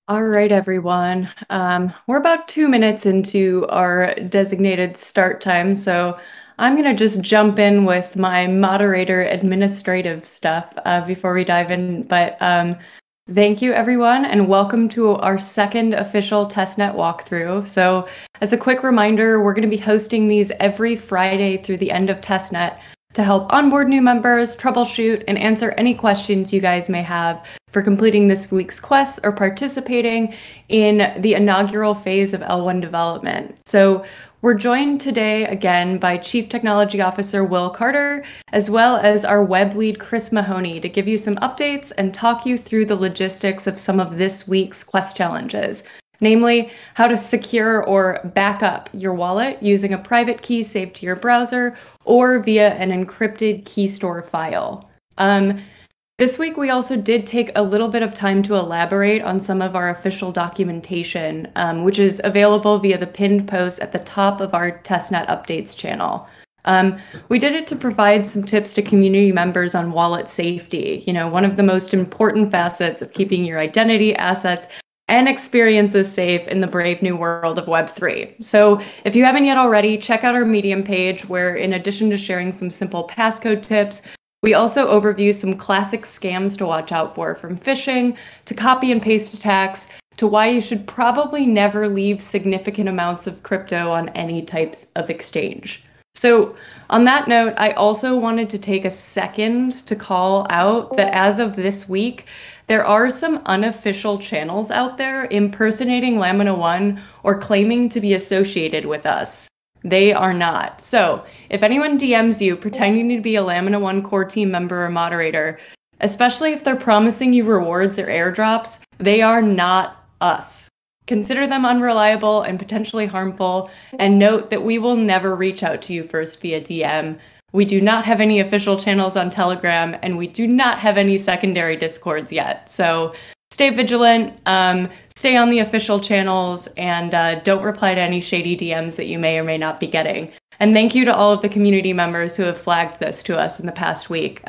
All right, everyone. We're about 2 minutes into our designated start time, so I'm going to just jump in with my moderator administrative stuff before we dive in. But thank you, everyone, and welcome to our second official testnet walkthrough. So as a quick reminder, we're going to be hosting these every Friday through the end of testnet to help onboard new members, troubleshoot, and answer any questions you guys may have for completing this week's quests or participating in the inaugural phase of L1 development. So we're joined today again by Chief Technology Officer Will Carter, as well as our web lead Chris Mahoney, to give you some updates and talk you through the logistics of some of this week's quest challenges. Namely, how to secure or back up your wallet using a private key saved to your browser or via an encrypted key store file. This week, we also did take a little bit of time to elaborate on some of our official documentation, which is available via the pinned post at the top of our testnet updates channel. We did it to provide some tips to community members on wallet safety, one of the most important facets of keeping your identity, assets, and experiences safe in the brave new world of Web3. So if you haven't yet already, check out our Medium page where, in addition to sharing some simple passcode tips, we also overview some classic scams to watch out for, from phishing to copy and paste attacks to why you should probably never leave significant amounts of crypto on any types of exchange. So on that note, I also wanted to take a second to call out that as of this week, there are some unofficial channels out there impersonating Lamina One or claiming to be associated with us. They are not. So if anyone DMs you pretending to be a Lamina One core team member or moderator, especially if they're promising you rewards or airdrops, they are not us. Consider them unreliable and potentially harmful, and note that we will never reach out to you first via DM. We do not have any official channels on Telegram, and we do not have any secondary Discords yet. So stay vigilant, stay on the official channels, and don't reply to any shady DMs that you may or may not be getting. And thank you to all of the community members who have flagged this to us in the past week.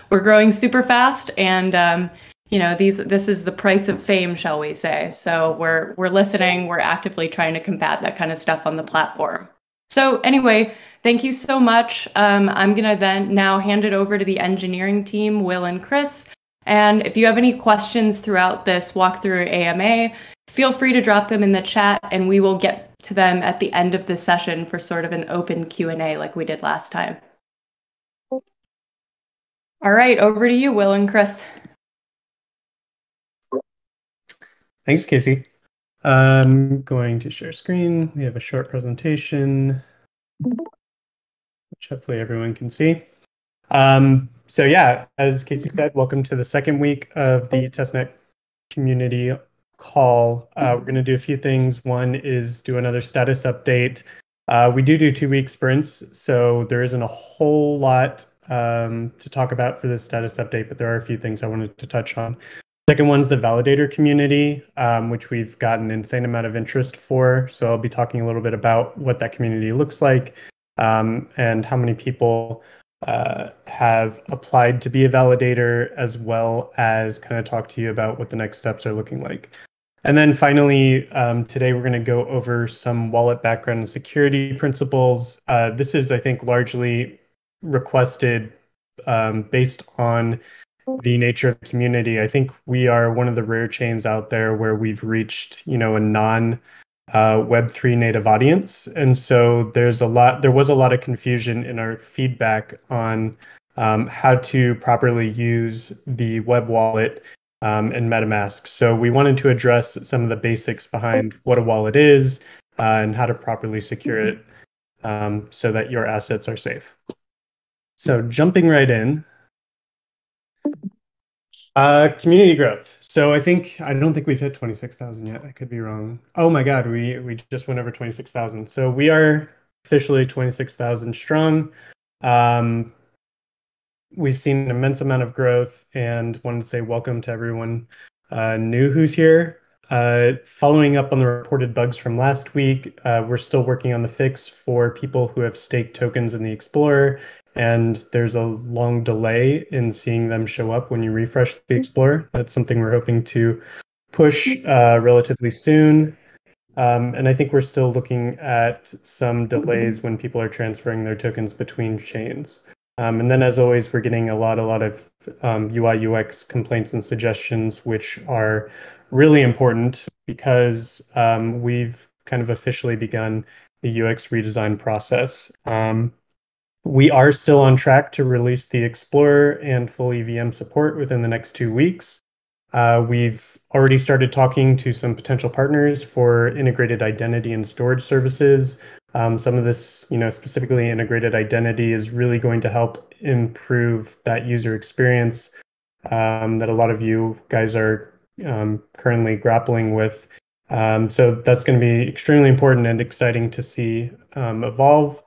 We're growing super fast, and this is the price of fame, shall we say. So we're listening, we're actively trying to combat that kind of stuff on the platform. So anyway, thank you so much. I'm gonna then now hand it over to the engineering team, Will and Chris. And if you have any questions throughout this walkthrough AMA, feel free to drop them in the chat and we will get to them at the end of the session for sort of an open Q&A like we did last time. All right, over to you, Will and Chris. Thanks, Casey. I'm going to share screen. We have a short presentation, which hopefully everyone can see. So yeah, as Casey said, welcome to the second week of the testnet community call. We're going to do a few things. One is do another status update. We do 2-week sprints, so there isn't a whole lot to talk about for this status update, but there are a few things I wanted to touch on. Second one's the validator community, which we've gotten an insane amount of interest for. So I'll be talking a little bit about what that community looks like and how many people have applied to be a validator, as well as kind of talk to you about what the next steps are looking like. And then finally, today we're going to go over some wallet background and security principles. This is, I think, largely requested based on the nature of the community. I think we are one of the rare chains out there where we've reached, a non Web3 native audience. And so there was a lot of confusion in our feedback on how to properly use the web wallet and MetaMask. So we wanted to address some of the basics behind what a wallet is and how to properly secure it so that your assets are safe. So jumping right in. Community growth. So I don't think we've hit 26,000 yet. I could be wrong. Oh my God, we just went over 26,000. So we are officially 26,000 strong. We've seen an immense amount of growth and wanted to say welcome to everyone new who's here. Following up on the reported bugs from last week, we're still working on the fix for people who have staked tokens in the Explorer, and there's a long delay in seeing them show up when you refresh the Explorer. That's something we're hoping to push relatively soon. And I think we're still looking at some delays when people are transferring their tokens between chains. And then, as always, we're getting a lot of UI UX complaints and suggestions, which are really important because we've kind of officially begun the UX redesign process. We are still on track to release the Explorer and full EVM support within the next 2 weeks. We've already started talking to some potential partners for integrated identity and storage services. Some of this, specifically integrated identity is really going to help improve that user experience that a lot of you guys are currently grappling with. So that's going to be extremely important and exciting to see evolve.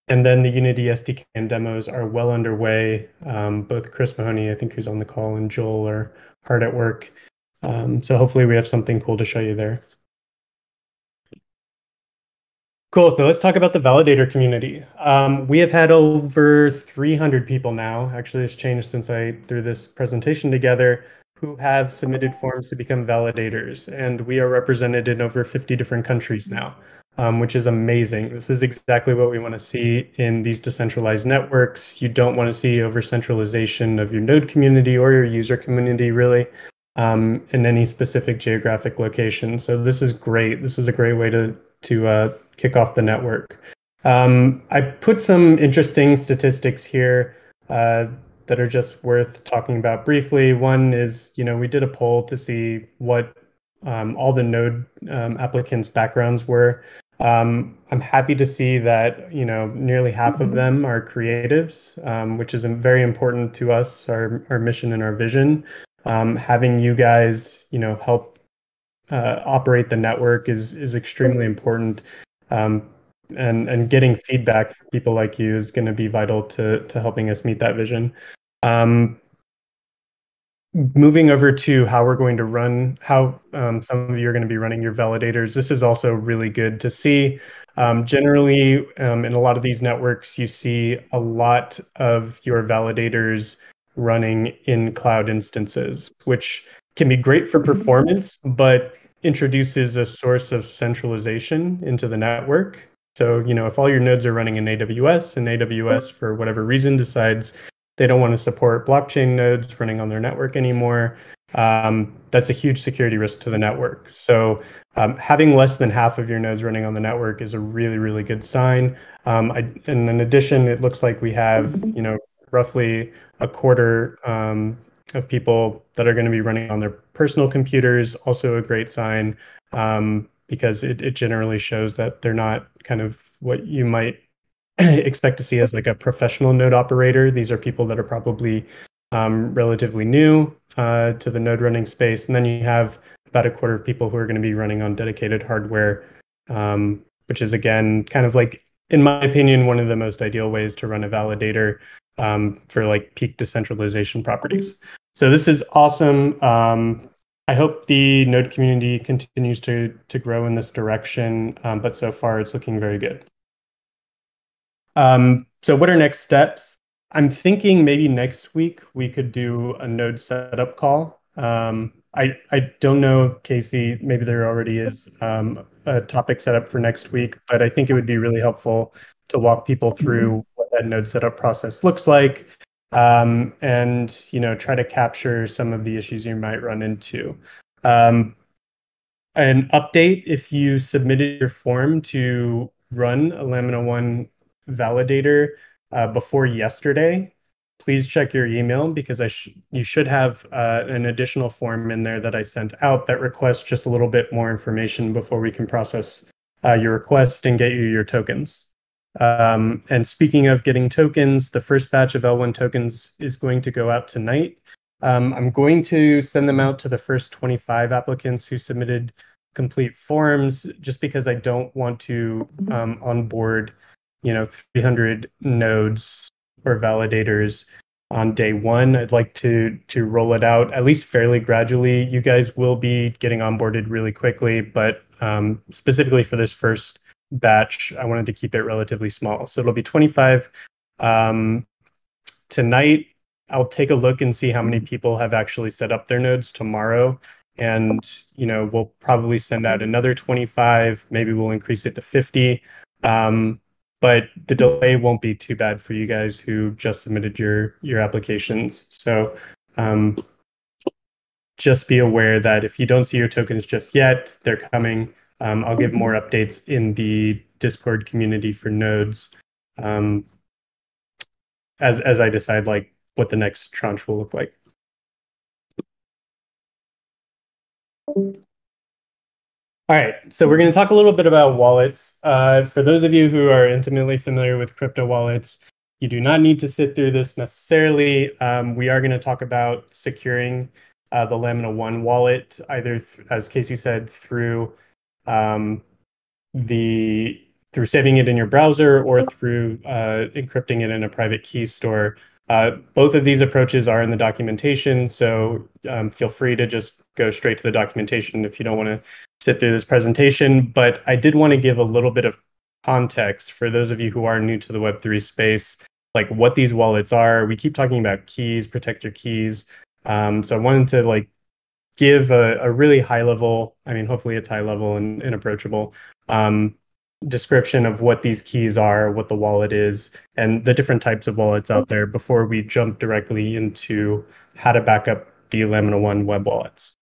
And then the Unity SDK and demos are well underway. Both Chris Mahoney, I think who's on the call, and Joel are hard at work. So hopefully we have something cool to show you there. Cool. So let's talk about the validator community. We have had over 300 people now. Actually, it's changed since I threw this presentation together, who have submitted forms to become validators. And we are represented in over 50 different countries now, which is amazing. This is exactly what we want to see in these decentralized networks. You don't want to see over-centralization of your node community or your user community, really, in any specific geographic location. So this is great. This is a great way to kick off the network. I put some interesting statistics here that are just worth talking about briefly. One is, we did a poll to see what all the node applicants' backgrounds were. I'm happy to see that, nearly half of them are creatives, which is very important to us, our mission and our vision. Having you guys, help operate the network is extremely important. And getting feedback from people like you is going to be vital to helping us meet that vision. Moving over to how we're going to run, how some of you are going to be running your validators. This is also really good to see. Generally, in a lot of these networks, you see a lot of your validators running in cloud instances, which can be great for performance, but introduces a source of centralization into the network. So, if all your nodes are running in AWS and AWS, for whatever reason, decides they don't want to support blockchain nodes running on their network anymore, that's a huge security risk to the network. So having less than half of your nodes running on the network is a really, really good sign. And in addition, it looks like we have, roughly a quarter of people that are going to be running on their personal computers, also a great sign, because it generally shows that they're not kind of what you might expect to see as like a professional node operator. These are people that are probably relatively new to the node running space. And then you have about a quarter of people who are going to be running on dedicated hardware, which is, again, kind of like, in my opinion, one of the most ideal ways to run a validator for like peak decentralization properties. So this is awesome. I hope the node community continues to grow in this direction, but so far it's looking very good. So what are next steps? I'm thinking maybe next week we could do a node setup call. I don't know, Casey, maybe there already is a topic set up for next week, but I think it would be really helpful to walk people through what that node setup process looks like, and try to capture some of the issues you might run into. An update: if you submitted your form to run a Lamina 1 validator before yesterday, please check your email, because you should have an additional form in there that I sent out that requests just a little bit more information before we can process your request and get you your tokens. And speaking of getting tokens, the first batch of L1 tokens is going to go out tonight. I'm going to send them out to the first 25 applicants who submitted complete forms, just because I don't want to onboard 300 nodes or validators on day one. I'd like to roll it out at least fairly gradually. You guys will be getting onboarded really quickly, but specifically for this first batch, I wanted to keep it relatively small. So it'll be 25 tonight. I'll take a look and see how many people have actually set up their nodes tomorrow. and we'll probably send out another 25. Maybe we'll increase it to 50. But the delay won't be too bad for you guys who just submitted your applications. So just be aware that if you don't see your tokens just yet, they're coming. I'll give more updates in the Discord community for nodes as I decide like what the next tranche will look like. All right, so we're going to talk a little bit about wallets. For those of you who are intimately familiar with crypto wallets, you do not need to sit through this necessarily. We are going to talk about securing the Lamina One wallet, either as Casey said, through through saving it in your browser or through encrypting it in a private key store. Both of these approaches are in the documentation, so feel free to just go straight to the documentation if you don't want to sit through this presentation. But I did want to give a little bit of context for those of you who are new to the Web3 space, like what these wallets are. We keep talking about keys, protect your keys. So I wanted to like give a really high level, I mean, hopefully it's high level and approachable description of what these keys are, what the wallet is, and the different types of wallets out there before we jump directly into how to back up the Lamina One web wallets.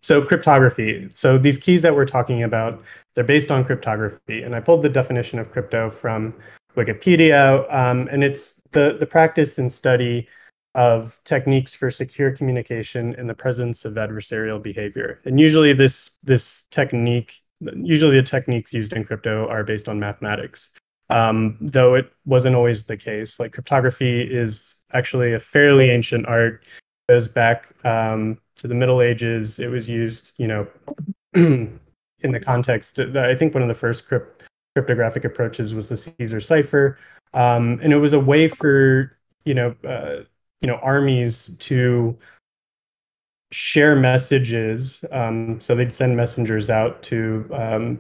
So cryptography. So these keys that we're talking about, they're based on cryptography. And I pulled the definition of crypto from Wikipedia, and it's the practice and study of techniques for secure communication in the presence of adversarial behavior. And usually the techniques used in crypto are based on mathematics, though it wasn't always the case. Like cryptography is actually a fairly ancient art. It goes back to the Middle Ages. It was used, in the context. I think one of the first cryptographic approaches was the Caesar cipher, and it was a way for armies to share messages. So they'd send messengers out to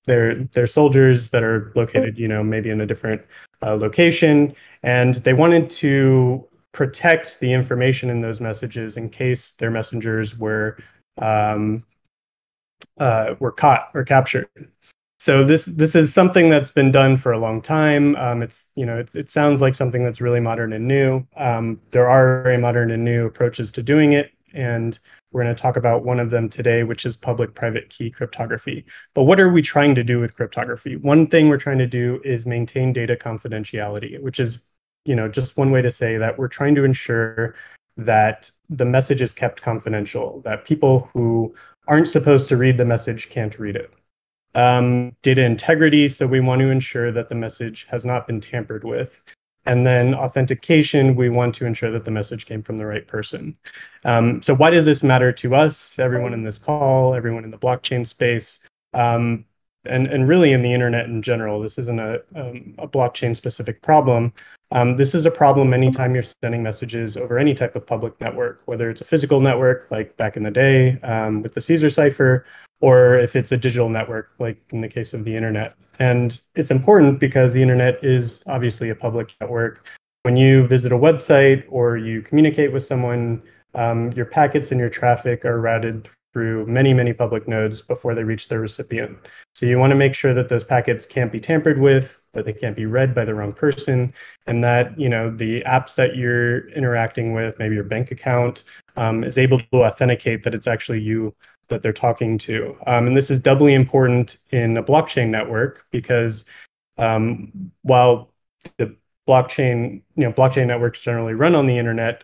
their soldiers that are located, maybe in a different location, and they wanted to protect the information in those messages in case their messengers were caught or captured. So this is something that's been done for a long time. It sounds like something that's really modern and new. There are very modern and new approaches to doing it, and we're going to talk about one of them today, which is public-private key cryptography. But what are we trying to do with cryptography? One thing we're trying to do is maintain data confidentiality, which is just one way to say that we're trying to ensure that the message is kept confidential, that people who aren't supposed to read the message can't read it. Data integrity, so we want to ensure that the message has not been tampered with. And then authentication, we want to ensure that the message came from the right person. So why does this matter to us, everyone in this call, everyone in the blockchain space, and really in the internet in general? This isn't a blockchain specific problem. This is a problem anytime you're sending messages over any type of public network, whether it's a physical network like back in the day with the Caesar cipher, or if it's a digital network like in the case of the internet. And it's important because the internet is obviously a public network. When you visit a website or you communicate with someone, your packets and your traffic are routed through many, many public nodes before they reach their recipient. So you want to make sure that those packets can't be tampered with, that they can't be read by the wrong person, and that the apps that you're interacting with, maybe your bank account, is able to authenticate that it's actually you that they're talking to. And this is doubly important in a blockchain network because while the blockchain networks generally run on the internet,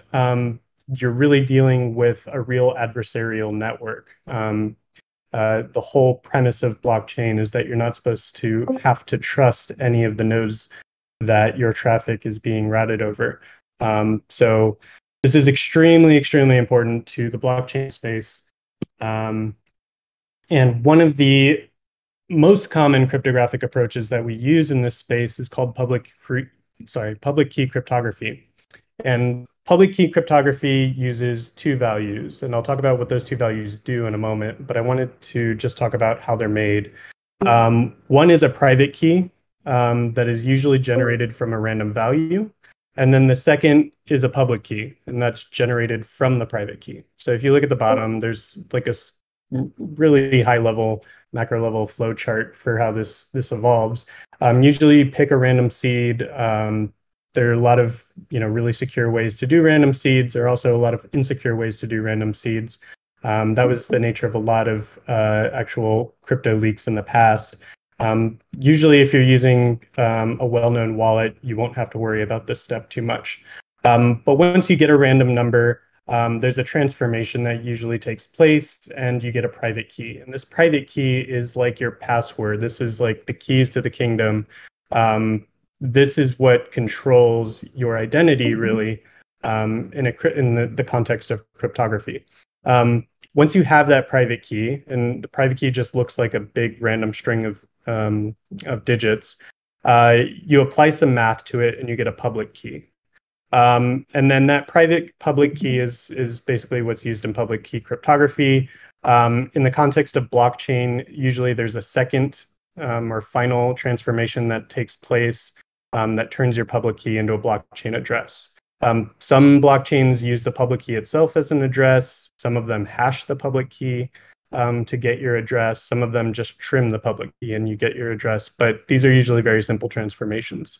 you're really dealing with a real adversarial network. The whole premise of blockchain is that you're not supposed to have to trust any of the nodes that your traffic is being routed over. So this is extremely, extremely important to the blockchain space. And one of the most common cryptographic approaches that we use in this space is called public key cryptography. And public key cryptography uses two values, and I'll talk about what those two values do in a moment, but I wanted to just talk about how they're made. One is a private key that is usually generated from a random value. And then the second is a public key, and that's generated from the private key. So if you look at the bottom, there's like a really high level, macro level flow chart for how this evolves. Usually you pick a random seed. There are a lot of really secure ways to do random seeds. There are also a lot of insecure ways to do random seeds. That was the nature of a lot of actual crypto leaks in the past. Usually, if you're using a well-known wallet, you won't have to worry about this step too much. But once you get a random number, there's a transformation that usually takes place, and you get a private key. And this private key is like your password. This is like the keys to the kingdom. This is what controls your identity, really, in the context of cryptography. Once you have that private key, and the private key just looks like a big random string of digits, you apply some math to it and you get a public key. And then that private public key is basically what's used in public key cryptography. In the context of blockchain, usually there's a second or final transformation that takes place that turns your public key into a blockchain address. Some blockchains use the public key itself as an address. Some of them hash the public key to get your address. Some of them just trim the public key and you get your address. But these are usually very simple transformations.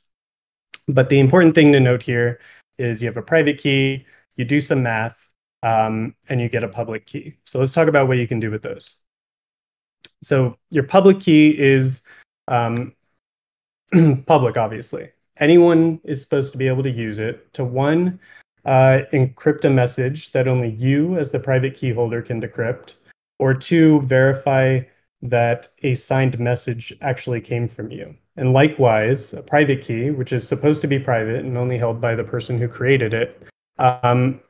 But the important thing to note here is you have a private key, you do some math, and you get a public key. So let's talk about what you can do with those. So your public key is public, obviously. Anyone is supposed to be able to use it to, one, encrypt a message that only you as the private key holder can decrypt, or two, verify that a signed message actually came from you. And likewise, a private key, which is supposed to be private and only held by the person who created it,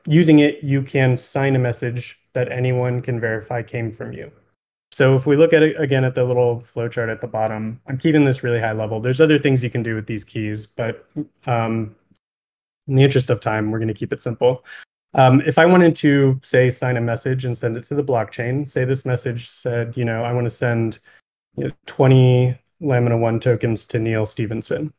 using it, you can sign a message that anyone can verify came from you. So if we look at it again at the little flowchart at the bottom, I'm keeping this really high level. There's other things you can do with these keys, but in the interest of time, we're going to keep it simple. If I wanted to, say, sign a message and send it to the blockchain, say this message said, I want to send 20 Lamina 1 tokens to Neil Stevenson.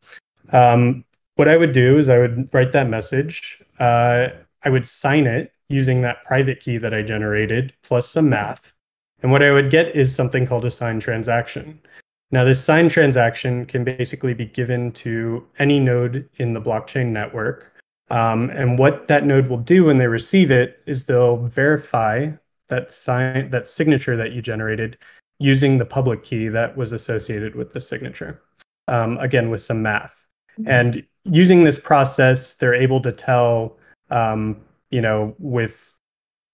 What I would do is I would write that message. I would sign it using that private key that I generated plus some math. And what I would get is something called a signed transaction. Now, this signed transaction can basically be given to any node in the blockchain network. And what that node will do when they receive it is they'll verify that signature that you generated using the public key that was associated with the signature, again, with some math. And using this process, they're able to tell, with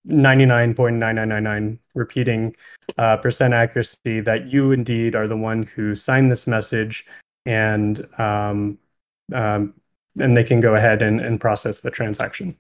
99.9999 repeating percent accuracy that you indeed are the one who signed this message, and they can go ahead and process the transaction.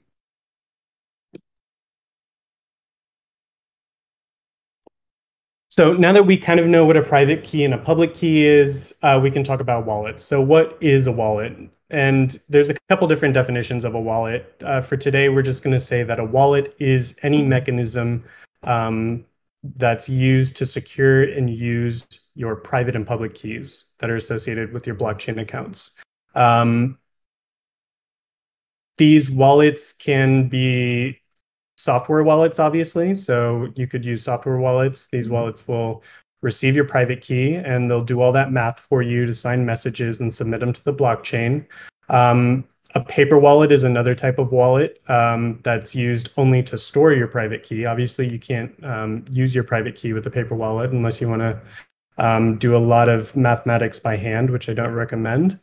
So now that we kind of know what a private key and a public key is, we can talk about wallets. So what is a wallet? And there's a couple different definitions of a wallet. For today, we're just going to say that a wallet is any mechanism that's used to secure and use your private and public keys that are associated with your blockchain accounts. These wallets can be software wallets, obviously. So you could use software wallets. These wallets will receive your private key and they'll do all that math for you to sign messages and submit them to the blockchain. A paper wallet is another type of wallet that's used only to store your private key. Obviously, you can't use your private key with a paper wallet unless you want to do a lot of mathematics by hand, which I don't recommend.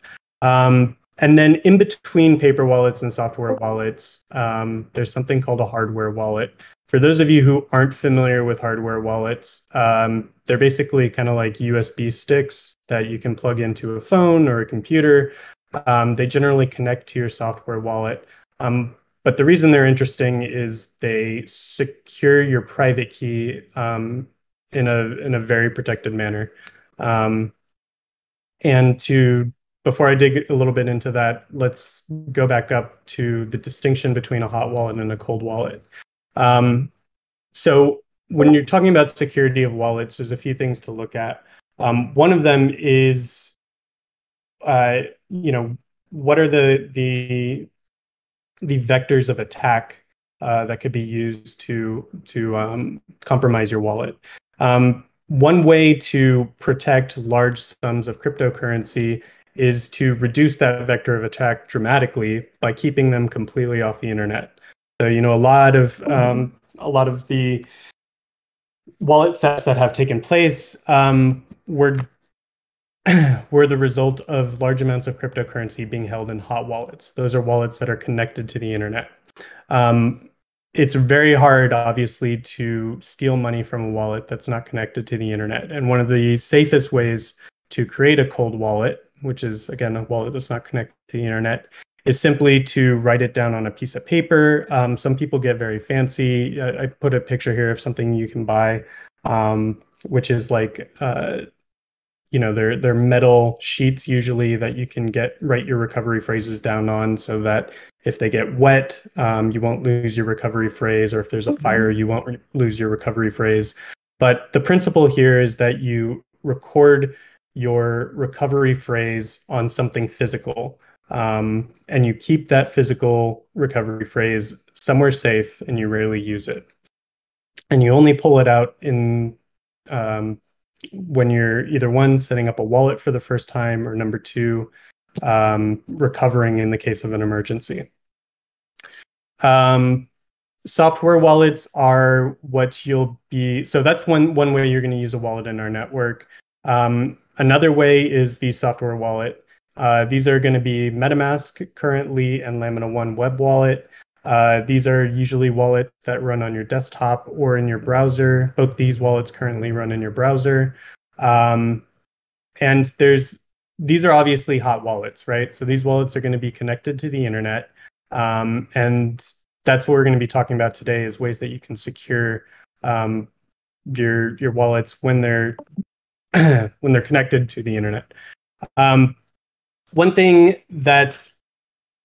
And then in between paper wallets and software wallets, there's something called a hardware wallet. For those of you who aren't familiar with hardware wallets, they're basically kind of like USB sticks that you can plug into a phone or a computer. They generally connect to your software wallet. But the reason they're interesting is they secure your private key in a very protected manner. Before I dig a little bit into that, let's go back up to the distinction between a hot wallet and a cold wallet. So when you're talking about security of wallets, there's a few things to look at. One of them is, what are the the vectors of attack that could be used to compromise your wallet. One way to protect large sums of cryptocurrency is to reduce that vector of attack dramatically by keeping them completely off the internet. So, a lot of the wallet thefts that have taken place were were the result of large amounts of cryptocurrency being held in hot wallets. Those are wallets that are connected to the internet. It's very hard, obviously, to steal money from a wallet that's not connected to the internet. And one of the safest ways to create a cold wallet, which is, again, a wallet that's not connected to the internet, is simply to write it down on a piece of paper. Some people get very fancy. I put a picture here of something you can buy, which is like they're metal sheets usually that you can write your recovery phrases down on, so that if they get wet, you won't lose your recovery phrase, or if there's a fire, you won't lose your recovery phrase. But the principle here is that you record your recovery phrase on something physical, and you keep that physical recovery phrase somewhere safe, and you rarely use it. And you only pull it out in when you're either one, setting up a wallet for the first time, or number two, recovering in the case of an emergency. Software wallets are what you'll be, so that's one way you're going to use a wallet in our network. Another way is the software wallet. These are going to be MetaMask currently and Lamina One web wallet. These are usually wallets that run on your desktop or in your browser. Both these wallets currently run in your browser. And these are obviously hot wallets, right? So these wallets are going to be connected to the internet. And that's what we're going to be talking about today, is ways that you can secure your wallets when they're when they're connected to the internet. One thing that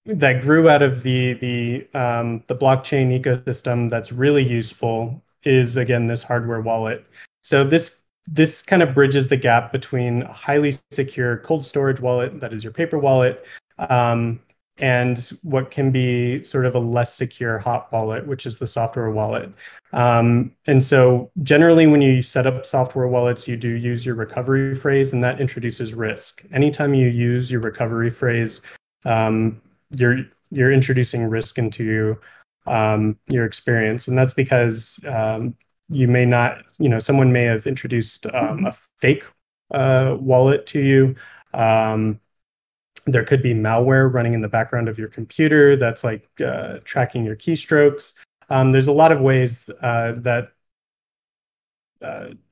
grew out of the blockchain ecosystem that's really useful is, again, this hardware wallet. So this kind of bridges the gap between a highly secure cold storage wallet, that is your paper wallet, and what can be sort of a less secure hot wallet, which is the software wallet. And so generally when you set up software wallets, you do use your recovery phrase, and that introduces risk. Anytime you use your recovery phrase, you're introducing risk into your experience. And that's because you may not, someone may have introduced a fake wallet to you. There could be malware running in the background of your computer that's like tracking your keystrokes. There's a lot of ways that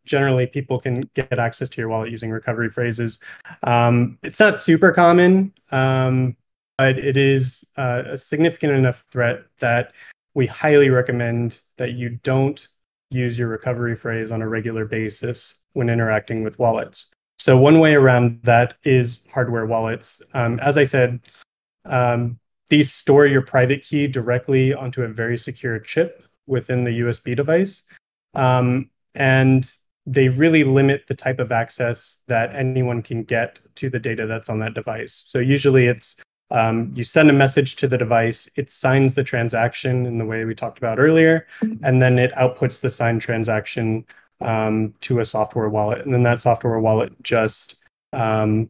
generally people can get access to your wallet using recovery phrases. It's not super common, but it is a significant enough threat that we highly recommend that you don't use your recovery phrase on a regular basis when interacting with wallets. So one way around that is hardware wallets. As I said, these store your private key directly onto a very secure chip within the USB device. And they really limit the type of access that anyone can get to the data that's on that device. So usually it's you send a message to the device, it signs the transaction in the way we talked about earlier, and then it outputs the signed transaction to a software wallet. And then that software wallet just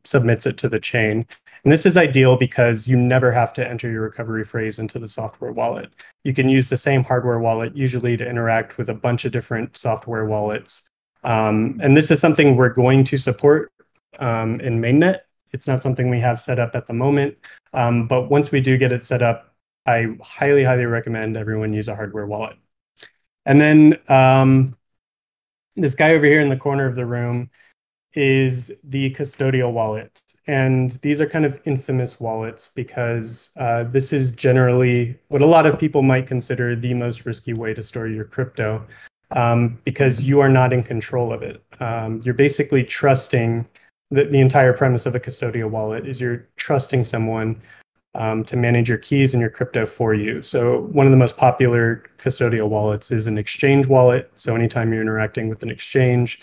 submits it to the chain. And this is ideal because you never have to enter your recovery phrase into the software wallet. You can use the same hardware wallet usually to interact with a bunch of different software wallets. And this is something we're going to support in mainnet. It's not something we have set up at the moment. But once we do get it set up, I highly, highly recommend everyone use a hardware wallet. And then this guy over here in the corner of the room is the custodial wallet. And these are kind of infamous wallets because this is generally what a lot of people might consider the most risky way to store your crypto, because you are not in control of it. You're basically trusting the entire premise of a custodial wallet is you're trusting someone to manage your keys and your crypto for you. So one of the most popular custodial wallets is an exchange wallet. So anytime you're interacting with an exchange,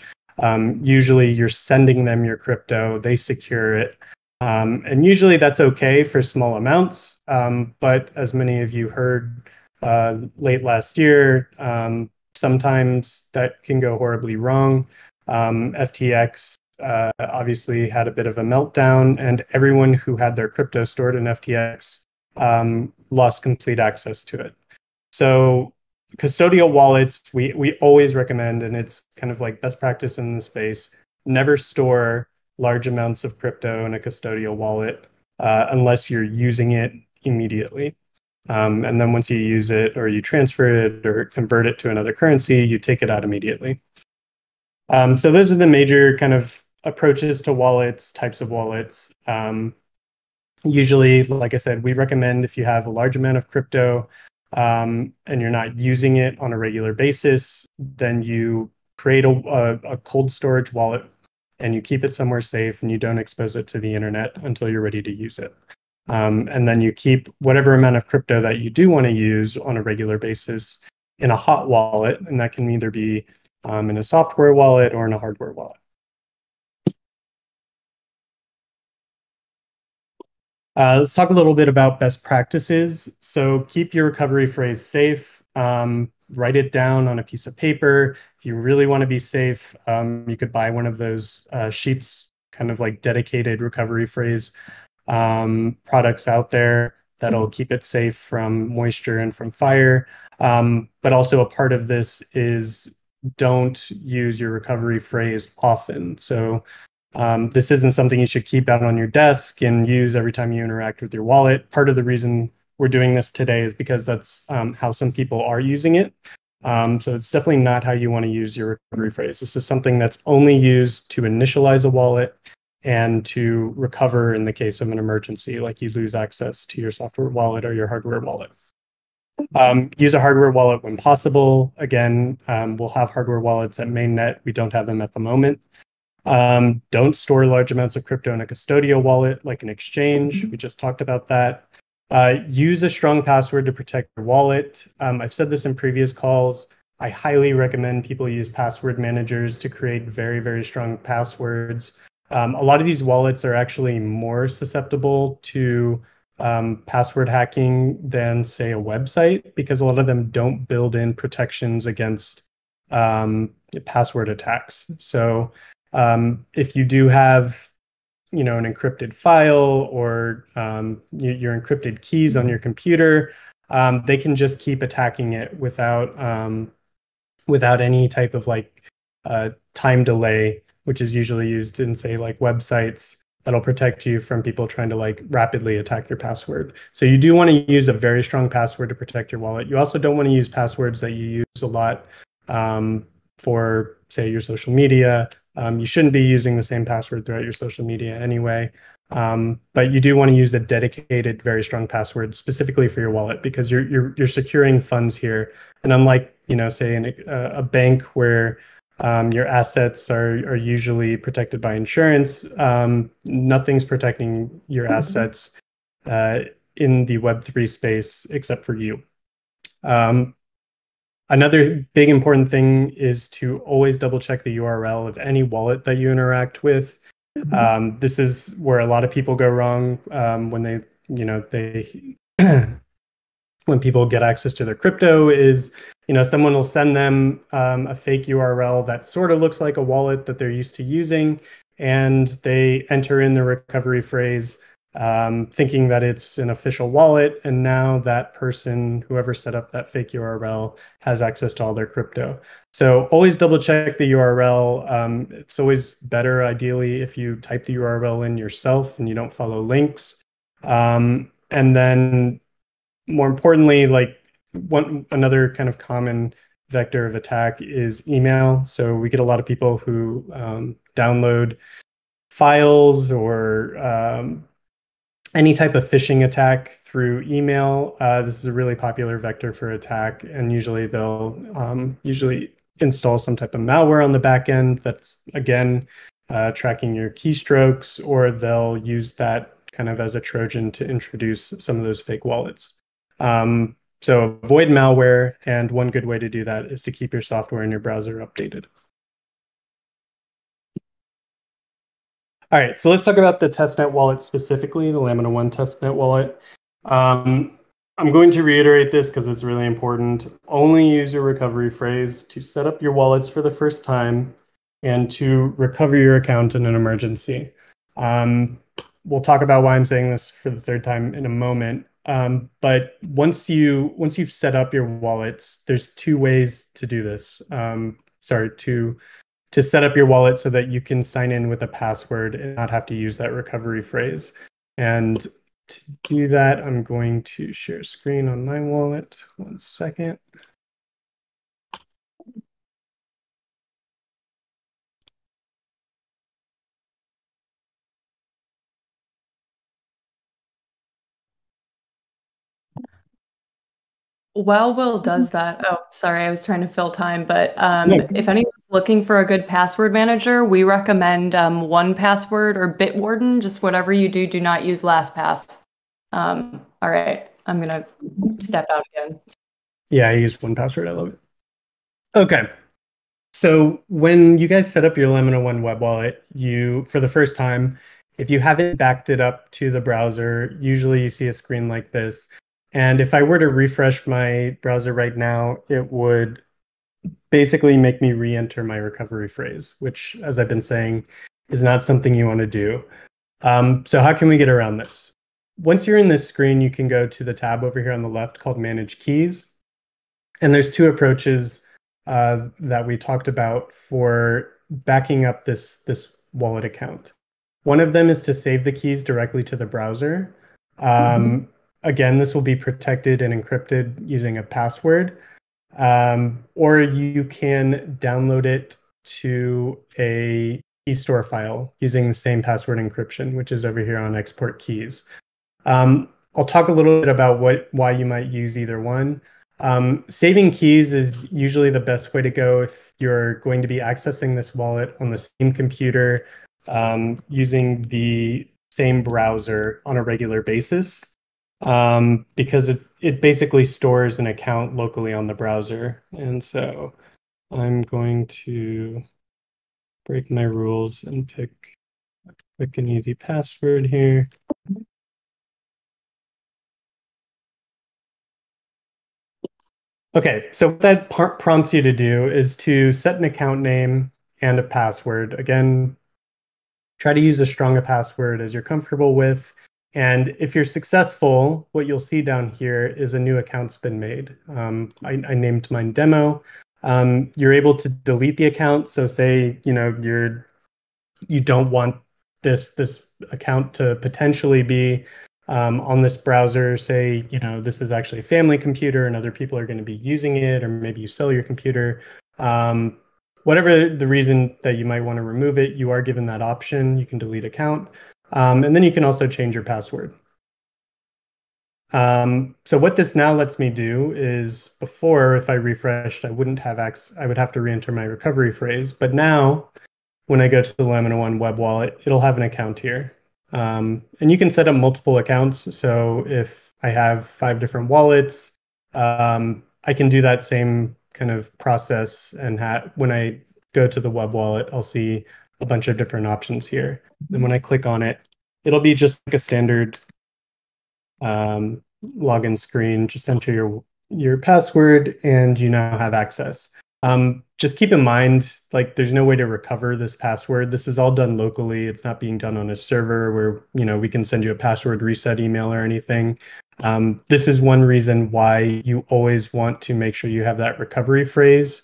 usually you're sending them your crypto, they secure it, And usually that's okay for small amounts, but as many of you heard late last year, sometimes that can go horribly wrong. FTX obviously had a bit of a meltdown, and everyone who had their crypto stored in FTX lost complete access to it. So custodial wallets, we always recommend, and it's kind of like best practice in the space, never store large amounts of crypto in a custodial wallet unless you're using it immediately. And then once you use it or you transfer it or convert it to another currency, you take it out immediately. So those are the major kind of approaches to wallets, types of wallets. Usually, like I said, we recommend if you have a large amount of crypto and you're not using it on a regular basis, then you create a cold storage wallet and you keep it somewhere safe and you don't expose it to the internet until you're ready to use it. And then you keep whatever amount of crypto that you do want to use on a regular basis in a hot wallet, and that can either be in a software wallet or in a hardware wallet. Let's talk a little bit about best practices. So keep your recovery phrase safe. Write it down on a piece of paper. If you really want to be safe, you could buy one of those sheets, kind of like dedicated recovery phrase products out there that'll keep it safe from moisture and from fire. But also a part of this is don't use your recovery phrase often. So this isn't something you should keep out on your desk and use every time you interact with your wallet. Part of the reason we're doing this today is because that's how some people are using it. So it's definitely not how you want to use your recovery phrase. This is something that's only used to initialize a wallet and to recover in the case of an emergency, like you lose access to your software wallet or your hardware wallet. Use a hardware wallet when possible. Again, we'll have hardware wallets at mainnet. We don't have them at the moment. Don't store large amounts of crypto in a custodial wallet like an exchange. We just talked about that. Use a strong password to protect your wallet. I've said this in previous calls. I highly recommend people use password managers to create very, very strong passwords. A lot of these wallets are actually more susceptible to password hacking than, say, a website, because a lot of them don't build in protections against password attacks. So if you do have, an encrypted file or your encrypted keys on your computer, they can just keep attacking it without any type of time delay, which is usually used in, say, like websites that'll protect you from people trying to rapidly attack your password. So you do want to use a very strong password to protect your wallet. You also don't want to use passwords that you use a lot for, say, your social media. You shouldn't be using the same password throughout your social media anyway. But you do want to use a dedicated, very strong password specifically for your wallet, because you're securing funds here. And unlike, say in a bank where your assets are usually protected by insurance, nothing's protecting your assets in the Web3 space except for you. Another big important thing is to always double check the URL of any wallet that you interact with. This is where a lot of people go wrong when when people get access to their crypto is, someone will send them a fake URL that sort of looks like a wallet that they're used to using, and they enter in the recovery phrase thinking that it's an official wallet, and now that person, whoever set up that fake URL, has access to all their crypto. So always double check the URL. It's always better, ideally, if you type the URL in yourself and you don't follow links. And then more importantly, another kind of common vector of attack is email. So we get a lot of people who download files or any type of phishing attack through email. This is a really popular vector for attack, and usually they'll usually install some type of malware on the back end that's, again, tracking your keystrokes, or they'll use that kind of as a Trojan to introduce some of those fake wallets. So avoid malware, and one good way to do that is to keep your software in your browser updated. All right, so let's talk about the testnet wallet specifically, the Lamina 1 testnet wallet. I'm going to reiterate this because it's really important. Only use your recovery phrase to set up your wallets for the first time and to recover your account in an emergency. We'll talk about why I'm saying this for the third time in a moment. But once you've set up your wallets, there's two ways to do this. Sorry, to set up your wallet so that you can sign in with a password and not have to use that recovery phrase. And to do that, I'm going to share screen on my wallet. 1 second. While Will does that, oh, sorry, I was trying to fill time, but No. if anyone's looking for a good password manager, we recommend 1Password or Bitwarden. Just whatever you do, do not use LastPass. All right, I'm gonna step out again. Yeah, I use 1Password. I love it. Okay. So when you guys set up your Lamina 1 web wallet, for the first time, if you haven't backed it up to the browser, usually you see a screen like this. And if I were to refresh my browser right now, it would basically make me re-enter my recovery phrase, which, as I've been saying, is not something you want to do. So how can we get around this? Once you're in this screen, you can go to the tab over here on the left called Manage Keys. And there's two approaches that we talked about for backing up this wallet account. One of them is to save the keys directly to the browser. Again, this will be protected and encrypted using a password. Or you can download it to a key store file using the same password encryption, which is over here on Export Keys. I'll talk a little bit about why you might use either one. Saving keys is usually the best way to go if you're going to be accessing this wallet on the same computer using the same browser on a regular basis, because it basically stores an account locally on the browser. And so I'm going to break my rules and pick a quick and easy password here. Okay, so what that prompts you to do is to set an account name and a password. Again, try to use as strong a password as you're comfortable with. And if you're successful, what you'll see down here is a new account's been made. I named mine demo. You're able to delete the account. So say, you don't want this account to potentially be on this browser. Say, this is actually a family computer and other people are going to be using it, or maybe you sell your computer. Whatever the reason that you might want to remove it, you are given that option. You can delete account. And then you can also change your password. So what this now lets me do is, before, if I refreshed, I wouldn't have I would have to re-enter my recovery phrase. But now, when I go to the Lamina 1 web wallet, it'll have an account here. And you can set up multiple accounts. So if I have 5 different wallets, I can do that same kind of process. And when I go to the web wallet, I'll see a bunch of different options here. And when I click on it, it'll be just like a standard login screen. Just enter your password and you now have access. Just keep in mind, like, there's no way to recover this password. This is all done locally. It's not being done on a server where, we can send you a password reset email or anything. This is one reason why you always want to make sure you have that recovery phrase,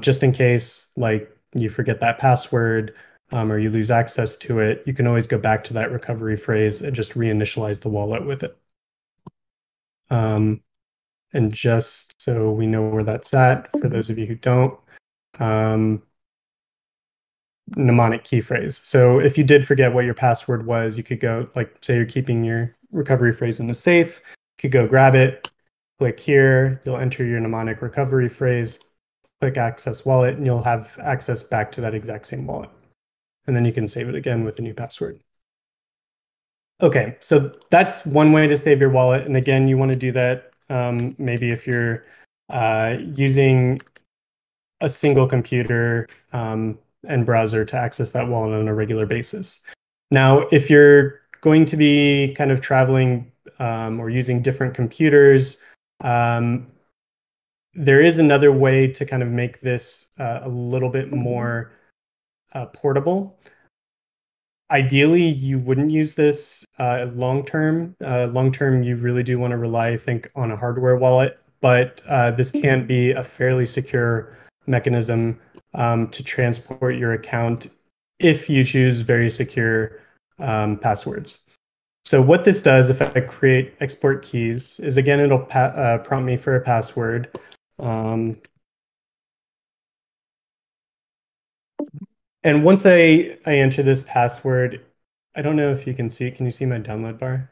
just in case, like, you forget that password, or you lose access to it. You can always go back to that recovery phrase and just reinitialize the wallet with it. And just so we know where that's at, for those of you who don't, mnemonic key phrase. So if you did forget what your password was, you could go, like, say you're keeping your recovery phrase in the safe, you could go grab it, click here, you'll enter your mnemonic recovery phrase, click access wallet, and you'll have access back to that exact same wallet. And then you can save it again with a new password. Okay, so that's one way to save your wallet. And again, you want to do that maybe if you're using a single computer and browser to access that wallet on a regular basis. Now, if you're going to be kind of traveling or using different computers, there is another way to kind of make this a little bit more portable. Ideally, you wouldn't use this long term. Long term, you really do want to rely, I think, on a hardware wallet, but this can be a fairly secure mechanism to transport your account if you choose very secure passwords. So what this does, if I create export keys, is again, it'll prompt me for a password. And once I enter this password, I don't know if you can see it. Can you see my download bar?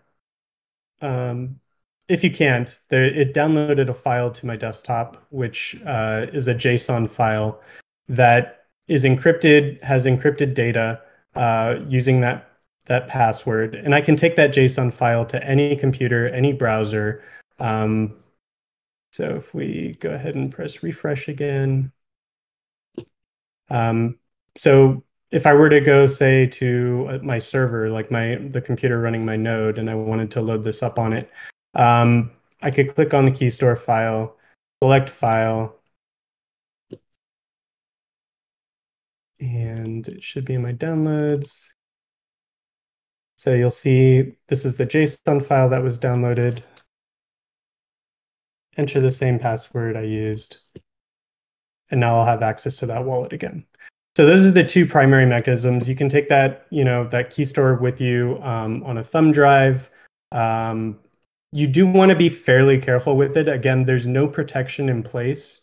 If you can't, it downloaded a file to my desktop, which is a JSON file that is encrypted, has encrypted data using that password. And I can take that JSON file to any computer, any browser. So if we go ahead and press refresh again. So if I were to go, say, to my server, like the computer running my node, and I wanted to load this up on it, I could click on the key store file, select file, and it should be in my downloads. So you'll see this is the JSON file that was downloaded. Enter the same password I used, and now I'll have access to that wallet again. So those are the two primary mechanisms. You can take that, that key store with you on a thumb drive. You do want to be fairly careful with it. Again, there's no protection in place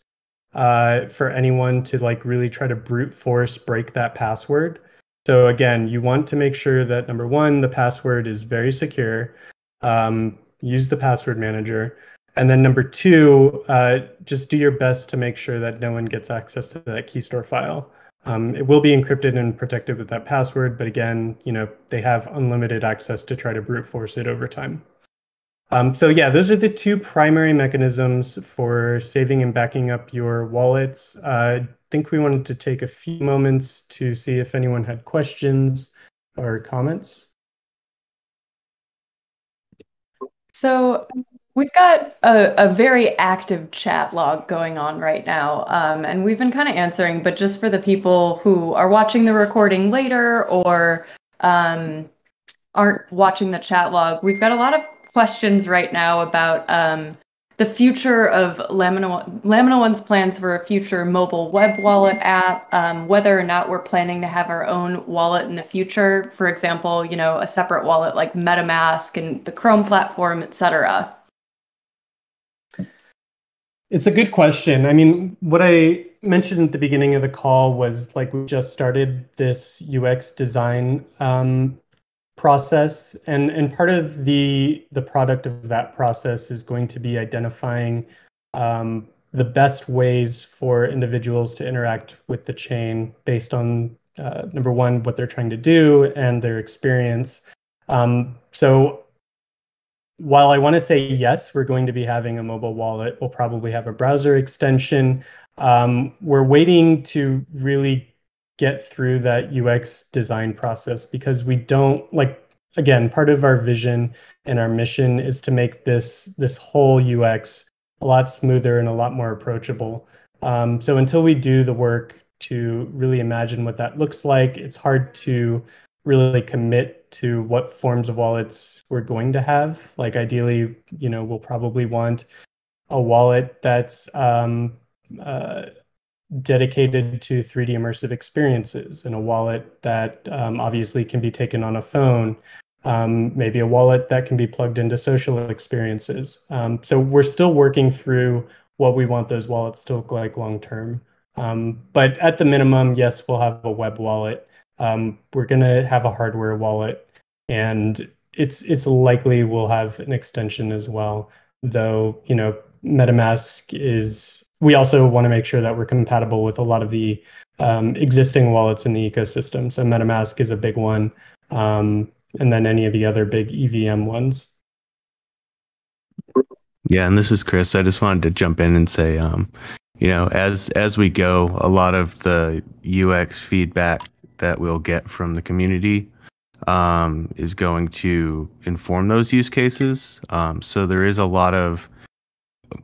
for anyone to really try to brute force break that password. So again, you want to make sure that number one, the password is very secure. Use the password manager. And then number two, just do your best to make sure that no one gets access to that key store file. It will be encrypted and protected with that password, but again, they have unlimited access to try to brute force it over time. So yeah, those are the two primary mechanisms for saving and backing up your wallets. I think we wanted to take a few moments to see if anyone had questions or comments. So we've got a very active chat log going on right now, and we've been kind of answering, but just for the people who are watching the recording later or aren't watching the chat log, we've got a lot of questions right now about the future of Lamina One's plans for a future mobile web wallet app, whether or not we're planning to have our own wallet in the future. For example, a separate wallet like MetaMask and the Chrome platform, etc. It's a good question. I mean, what I mentioned at the beginning of the call was we just started this UX design process, and part of the product of that process is going to be identifying the best ways for individuals to interact with the chain based on number one, what they're trying to do and their experience. So while I want to say yes, we're going to be having a mobile wallet, we'll probably have a browser extension. We're waiting to really get through that UX design process because we don't again, part of our vision and our mission is to make this whole UX a lot smoother and a lot more approachable. So until we do the work to really imagine what that looks like, it's hard to really commit to what forms of wallets we're going to have. Ideally, we'll probably want a wallet that's dedicated to 3D immersive experiences, and a wallet that obviously can be taken on a phone, maybe a wallet that can be plugged into social experiences. So we're still working through what we want those wallets to look like long term. But at the minimum, yes, we'll have a web wallet. We're going to have a hardware wallet, and it's likely we'll have an extension as well, though, MetaMask is, we also want to make sure that we're compatible with a lot of the existing wallets in the ecosystem. So MetaMask is a big one, and then any of the other big EVM ones. Yeah, and this is Chris. I just wanted to jump in and say, as we go, a lot of the UX feedback that we'll get from the community is going to inform those use cases. So there is a lot of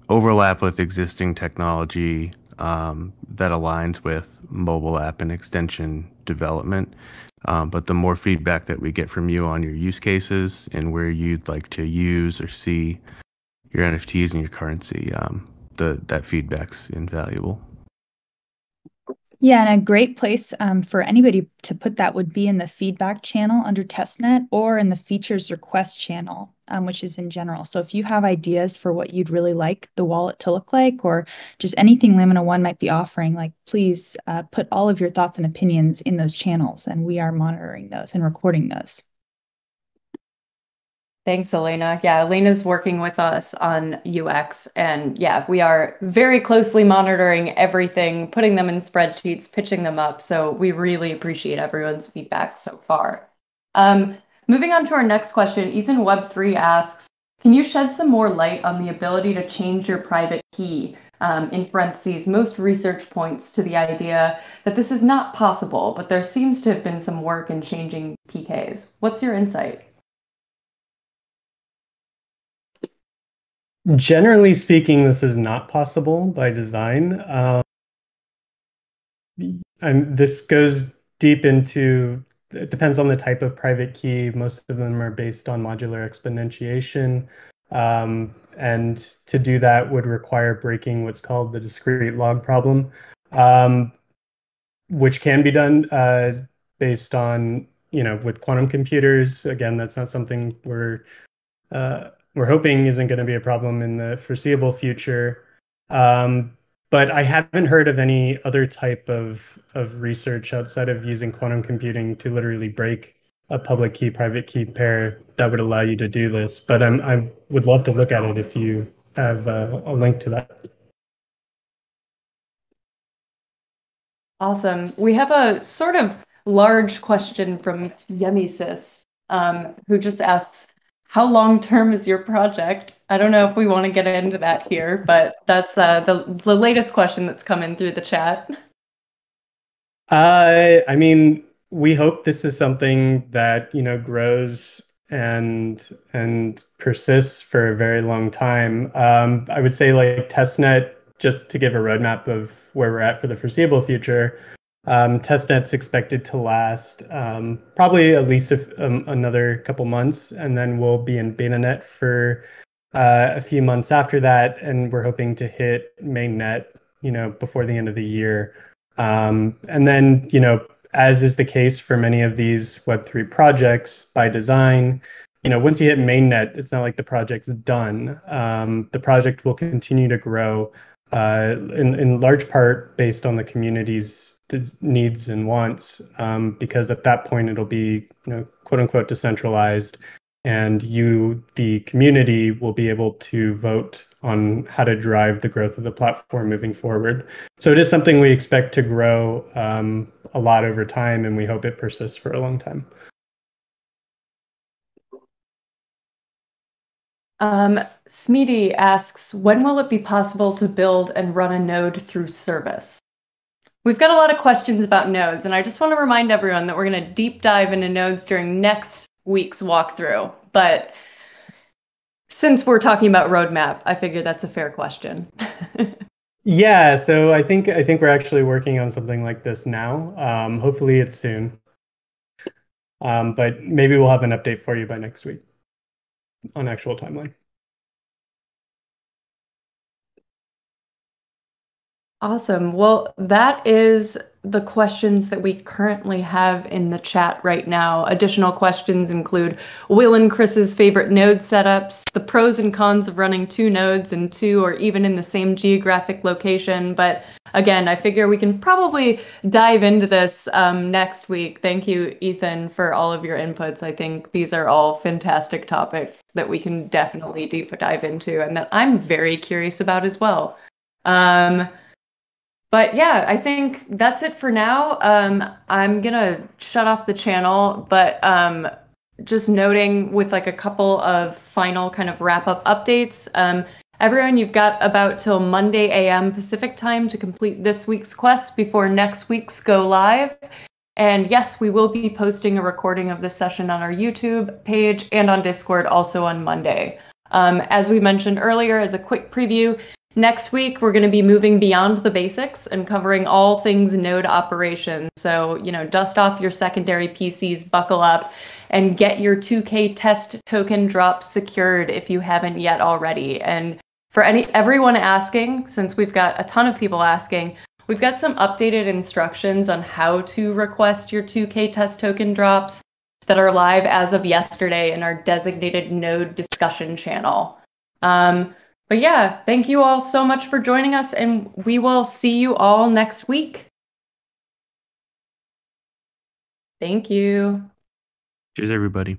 overlap with existing technology that aligns with mobile app and extension development. But the more feedback that we get from you on your use cases and where you'd like to use or see your NFTs and your currency, that feedback's invaluable. Yeah, and a great place for anybody to put that would be in the feedback channel under Testnet or in the features request channel, which is in general. So if you have ideas for what you'd really like the wallet to look like, or just anything Lamina One might be offering, like please put all of your thoughts and opinions in those channels, and we are monitoring those and recording those. Thanks, Elena. Yeah, Elena's working with us on UX, and yeah, we are very closely monitoring everything, putting them in spreadsheets, pitching them up. So we really appreciate everyone's feedback so far. Moving on to our next question, Ethan Web3 asks, can you shed some more light on the ability to change your private key? In parentheses, most research points to the idea that this is not possible, but there seems to have been some work in changing PKs. What's your insight? Generally speaking, this is not possible by design. This goes deep into, it depends on the type of private key. Most of them are based on modular exponentiation. And to do that would require breaking what's called the discrete log problem, which can be done based on, with quantum computers. Again, that's not something we're hoping isn't going to be a problem in the foreseeable future. But I haven't heard of any other type of research outside of using quantum computing to literally break a public key, private key pair that would allow you to do this. But I would love to look at it if you have a link to that. Awesome. We have a sort of large question from Yemisis, who just asks, how long-term is your project? I don't know if we want to get into that here, but that's the latest question that's come in through the chat. I mean, we hope this is something that, grows and persists for a very long time. I would say like Testnet, just to give a roadmap of where we're at for the foreseeable future, Testnet's expected to last probably at least another couple months, and then we'll be in betanet for a few months after that, and we're hoping to hit mainnet, before the end of the year. And then, as is the case for many of these Web3 projects by design, once you hit mainnet, it's not like the project's done. The project will continue to grow in large part based on the community's needs and wants, because at that point it'll be, quote unquote, decentralized, and the community, will be able to vote on how to drive the growth of the platform moving forward. So it is something we expect to grow a lot over time, and we hope it persists for a long time. Smeedy asks, when will it be possible to build and run a node through service? We've got a lot of questions about nodes, and I just want to remind everyone that we're going to deep dive into nodes during next week's walkthrough. But since we're talking about roadmap, I figure that's a fair question. Yeah, so I think we're actually working on something like this now. Hopefully it's soon. But maybe we'll have an update for you by next week on actual timeline. Awesome. Well, that is the questions that we currently have in the chat right now. Additional questions include Will and Chris's favorite node setups, the pros and cons of running two nodes in two or even in the same geographic location. But again, I figure we can probably dive into this next week. Thank you, Ethan, for all of your inputs. I think these are all fantastic topics that we can definitely deep dive into and that I'm very curious about as well. But yeah, I think that's it for now. I'm gonna shut off the channel, but just noting with like a couple of final kind of wrap-up updates. Everyone, you've got about till Monday AM Pacific time to complete this week's quest before next week's go live. And yes, we will be posting a recording of this session on our YouTube page and on Discord also on Monday. As we mentioned earlier, as a quick preview, next week we're going to be moving beyond the basics and covering all things node operations. So, dust off your secondary PCs, buckle up, and get your 2K test token drops secured if you haven't yet already. And for everyone asking, since we've got a ton of people asking, we've got some updated instructions on how to request your 2K test token drops that are live as of yesterday in our designated node discussion channel. But yeah, thank you all so much for joining us, and we will see you all next week. Thank you. Cheers, everybody.